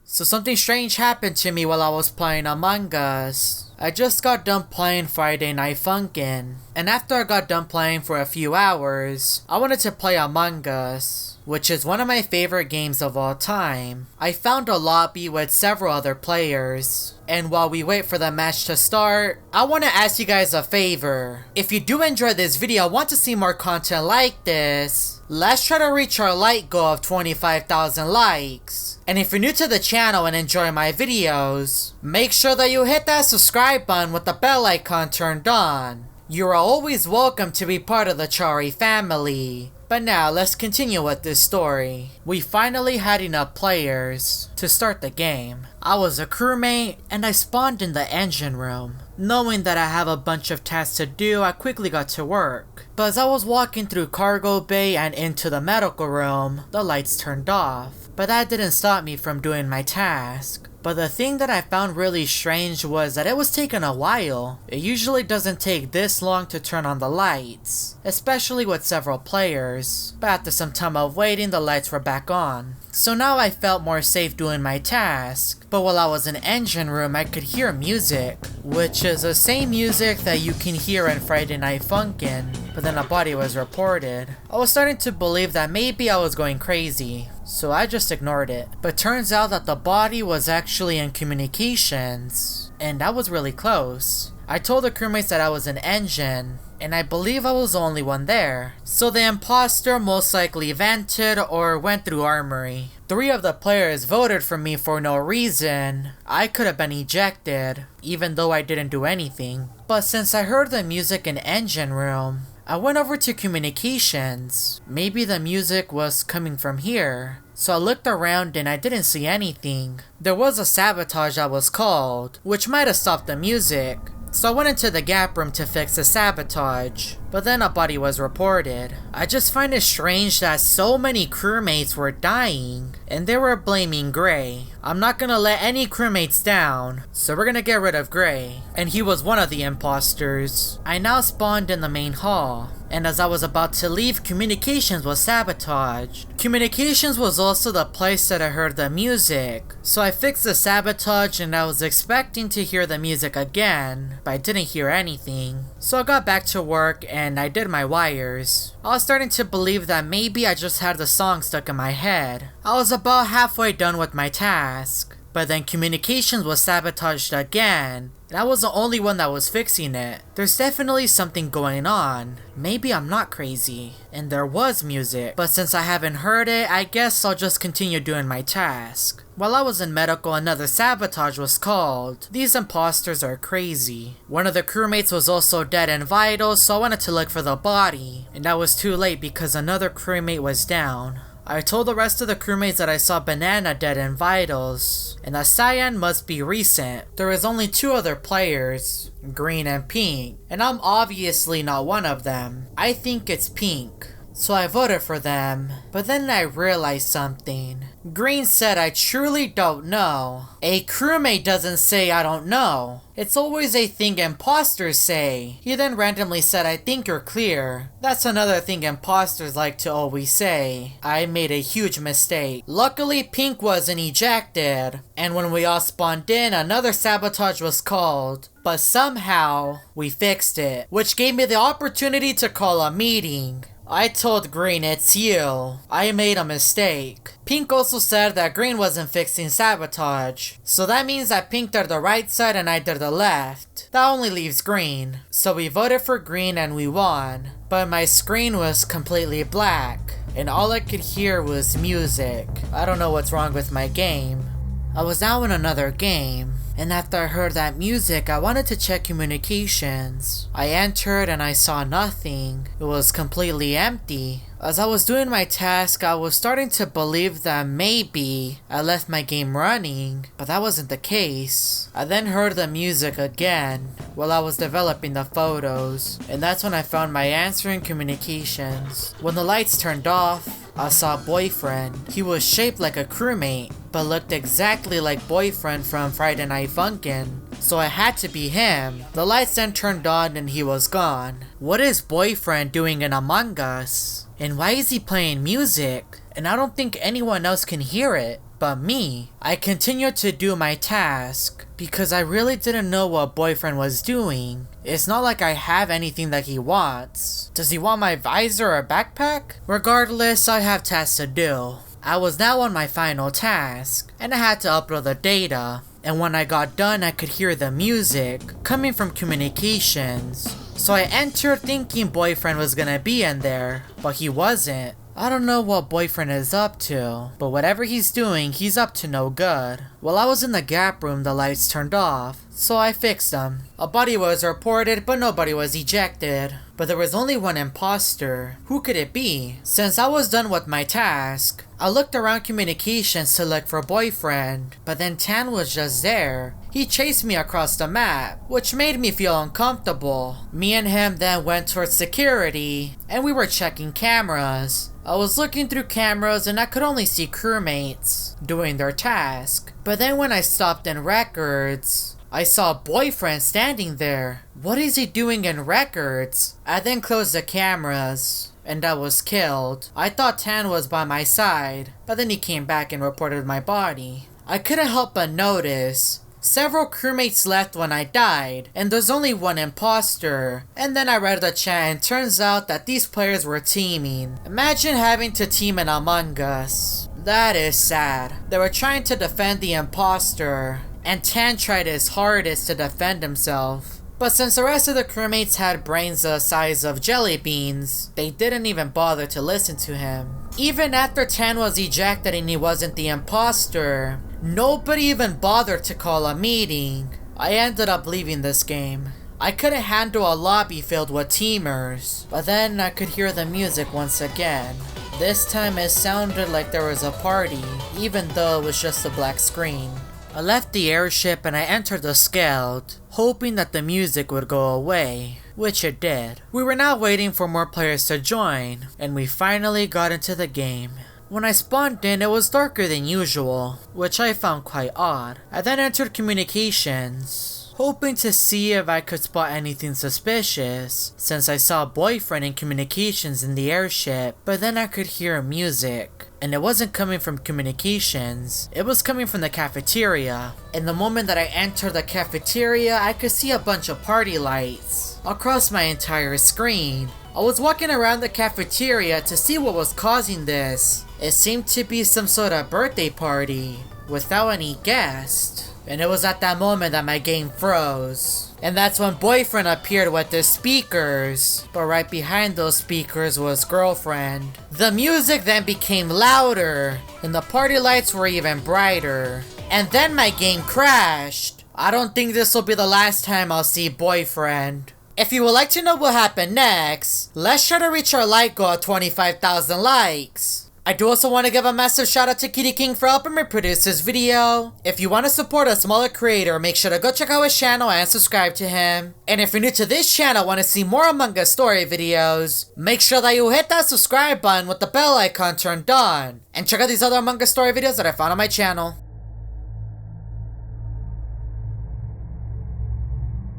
So something strange happened to me while I was playing Among Us. I just got done playing Friday Night Funkin, and after I got done playing for a few hours, I wanted to play Among Us, which is one of my favorite games of all time. I found a lobby with several other players, and while we wait for the match to start, I want to ask you guys a favor. If you do enjoy this video, want to see more content like this, let's try to reach our like goal of 25,000 likes. And if you're new to the channel and enjoy my videos, make sure that you hit that subscribe button with the bell icon turned on. You are always welcome to be part of the Chari family. But now, let's continue with this story. We finally had enough players to start the game. I was a crewmate, and I spawned in the engine room. Knowing that I have a bunch of tasks to do, I quickly got to work. But as I was walking through cargo bay and into the medical room, the lights turned off. But that didn't stop me from doing my task. But the thing that I found really strange was that it was taking a while. It usually doesn't take this long to turn on the lights, especially with several players. But after some time of waiting, the lights were back on. So now I felt more safe doing my task. But while I was in engine room, I could hear music, which is the same music that you can hear in Friday Night Funkin'. But then a body was reported. I was starting to believe that maybe I was going crazy, so I just ignored it. But turns out that the body was actually in communications, and that was really close. I told the crewmates that I was in engine, and I believe I was the only one there. So the imposter most likely vented or went through armory. 3 of the players voted for me for no reason. I could have been ejected, even though I didn't do anything. But since I heard the music in engine room, I went over to communications. Maybe the music was coming from here. So I looked around and I didn't see anything. There was a sabotage that was called, which might have stopped the music. So I went into the gap room to fix the sabotage, but then a body was reported. I just find it strange that so many crewmates were dying, and they were blaming Gray. I'm not gonna let any crewmates down, so we're gonna get rid of Gray. And he was one of the imposters. I now spawned in the main hall, and as I was about to leave, communications was sabotaged. Communications was also the place that I heard the music. So I fixed the sabotage and I was expecting to hear the music again, but I didn't hear anything. So I got back to work and I did my wires. I was starting to believe that maybe I just had the song stuck in my head. I was about halfway done with my task, but then communications was sabotaged again. And I was the only one that was fixing it. There's definitely something going on. Maybe I'm not crazy. And there was music, but since I haven't heard it, I guess I'll just continue doing my task. While I was in medical, another sabotage was called. These imposters are crazy. One of the crewmates was also dead and vital, so I wanted to look for the body. And that was too late because another crewmate was down. I told the rest of the crewmates that I saw Banana dead in vitals, and that Cyan must be recent. There is only 2 other players, Green and Pink, and I'm obviously not one of them. I think it's Pink, so I voted for them, but then I realized something. Green said I truly don't know. A crewmate doesn't say I don't know. It's always a thing imposters say. He then randomly said I think you're clear. That's another thing imposters like to always say. I made a huge mistake. Luckily Pink wasn't ejected, and when we all spawned in, another sabotage was called. But somehow, we fixed it, which gave me the opportunity to call a meeting. I told Green it's you. I made a mistake. Pink also said that Green wasn't fixing sabotage. So that means that Pink did the right side and I did the left. That only leaves Green. So we voted for Green and we won. But my screen was completely black, and all I could hear was music. I don't know what's wrong with my game. I was now in another game, and after I heard that music, I wanted to check communications. I entered and I saw nothing. It was completely empty. As I was doing my task, I was starting to believe that maybe I left my game running, but that wasn't the case. I then heard the music again while I was developing the photos, and that's when I found my answer in communications. When the lights turned off, I saw Boyfriend. He was shaped like a crewmate, but looked exactly like Boyfriend from Friday Night Funkin'. So it had to be him. The lights then turned on and he was gone. What is Boyfriend doing in Among Us? And why is he playing music? And I don't think anyone else can hear it. but me. I continued to do my task because I really didn't know what boyfriend was doing. It's not like I have anything that he wants. Does he want my visor or backpack? Regardless, I have tasks to do. I was now on my final task, and I had to upload the data. And when I got done, I could hear the music coming from communications. So I entered thinking boyfriend was gonna be in there, but he wasn't. I don't know what boyfriend is up to, but whatever he's doing, he's up to no good. While I was in the gap room, the lights turned off, so I fixed them. A body was reported, but nobody was ejected. But there was only one imposter. Who could it be? Since I was done with my task, I looked around communications to look for boyfriend, but then Tan was just there. He chased me across the map, which made me feel uncomfortable. Me and him then went towards security, and we were checking cameras. I was looking through cameras and I could only see crewmates doing their task. But then when I stopped in records, I saw a boyfriend standing there. What is he doing in records? I then closed the cameras, and I was killed. I thought Tan was by my side, but then he came back and reported my body. I couldn't help but notice several crewmates left when I died, and there's only one imposter. And then I read the chat and turns out that these players were teaming. Imagine having to team in Among Us. That is sad. They were trying to defend the imposter, and Tan tried his hardest to defend himself. But since the rest of the crewmates had brains the size of jelly beans, they didn't even bother to listen to him. Even after Tan was ejected and he wasn't the imposter, nobody even bothered to call a meeting. I ended up leaving this game. I couldn't handle a lobby filled with teamers, but then I could hear the music once again. This time it sounded like there was a party, even though it was just a black screen. I left the airship and I entered the Skeld, hoping that the music would go away, which it did. We were now waiting for more players to join, and we finally got into the game. When I spawned in, it was darker than usual, which I found quite odd. I then entered communications, hoping to see if I could spot anything suspicious, since I saw boyfriend in communications in the airship, but then I could hear music. And it wasn't coming from communications, it was coming from the cafeteria. And the moment that I entered the cafeteria, I could see a bunch of party lights across my entire screen. I was walking around the cafeteria to see what was causing this. It seemed to be some sort of birthday party without any guests. And it was at that moment that my game froze. And that's when boyfriend appeared with the speakers. But right behind those speakers was girlfriend. The music then became louder, and the party lights were even brighter. And then my game crashed. I don't think this will be the last time I'll see boyfriend. If you would like to know what happened next, let's try to reach our like goal of 25,000 likes. I do also want to give a massive shout out to Kitty King for helping me produce this video. If you want to support a smaller creator, make sure to go check out his channel and subscribe to him. And if you're new to this channel and want to see more Among Us story videos, make sure that you hit that subscribe button with the bell icon turned on. And check out these other Among Us story videos that I found on my channel.